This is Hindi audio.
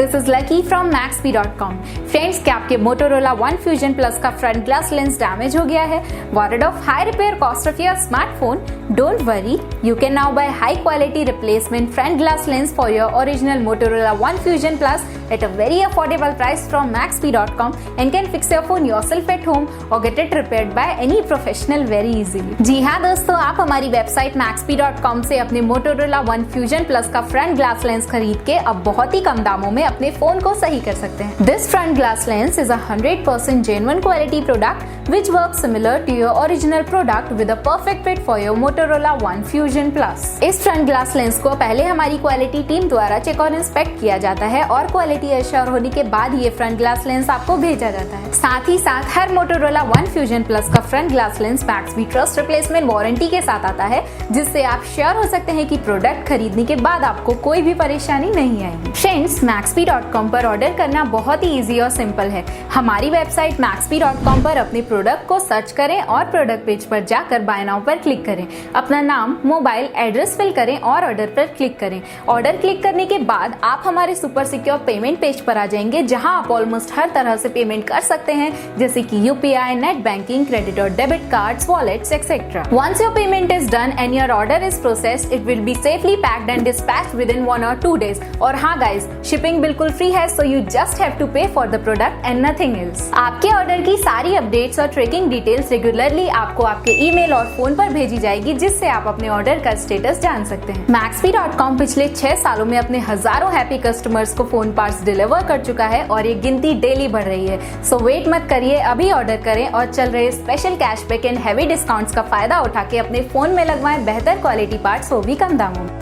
this is Lucky from Maxbhi.com. Friends, क्या आपके Motorola One Fusion Plus का front glass lens damage हो गया है? Worried of high repair cost of your smartphone? Don't worry, you can now buy high quality replacement front glass lens for your original Motorola One Fusion Plus at a very affordable price from Maxbhi.com and can fix your phone yourself at home or get it repaired by any professional very easily. जी हाँ दोस्तों, आप हमारी वेबसाइट Maxbhi.com से अपने Motorola One Fusion Plus का फ्रंट ग्लास लेंस खरीद के अब बहुत ही कम दामों में अपने फोन को सही कर सकते हैं. This front glass lens is a 100% genuine quality product which works similar to your original product with a perfect fit for your Motorola One Fusion Plus. इस फ्रंट ग्लास लेंस को पहले हमारी क्वालिटी टीम द्वारा चेक और इंस्पेक्ट किया जाता है और क्वालिटी एश्योर होने के बाद ये फ्रंट ग्लास लेंस आपको भेजा जाता है. साथ ही साथ हर Motorola One Fusion Plus का front glass lens Maxbhi trust replacement warranty के साथ आता है, जिससे आप श्योर हो सकते हैं कि प्रोडक्ट खरीदने के बाद आपको कोई भी परेशानी नहीं आएगी. फ्रेंड्स, Maxbhi.com पर ऑर्डर करना बहुत ही इजी और सिंपल है. हमारी वेबसाइट Maxbhi.com पर अपने प्रोडक्ट को सर्च करें और प्रोडक्ट पेज पर जाकर बाय नाउ पर क्लिक करें. अपना नाम, मोबाइल, एड्रेस फिल करें और ऑर्डर पर क्लिक करें. ऑर्डर क्लिक करने के बाद आप हमारे सुपर सिक्योर पेमेंट पेज पर आ जाएंगे, जहां आप ऑलमोस्ट हर तरह से पेमेंट कर सकते हैं, जैसे कि यूपीआई, नेट बैंकिंग, क्रेडिट और debit cards, wallets etcetera. Once your payment is done and your order is processed, it will be safely packed and dispatched within 1 or 2 days. और हाँ गाइस, शिपिंग बिल्कुल फ्री है, so you just have to pay for the product and nothing else. आपके ऑर्डर की सारी अपडेट्स और ट्रैकिंग डिटेल्स रेगुलरली आपको आपके ईमेल और फोन पर भेजी जाएगी, जिससे आप अपने ऑर्डर का स्टेटस जान सकते हैं. Maxbhi.com पिछले 6 सालों में अपने हजारों हैप्पी कस्टमर्स को फोन पार्ट्स डिलीवर कर चुका है और ये गिनती डेली बढ़ रही है. सो वेट मत करिए, अभी ऑर्डर करें और चल रहे special cashback and heavy discounts का फायदा उठा के अपने फोन में लगवाएं बेहतर क्वालिटी पार्ट्स, वो भी कम दामों में.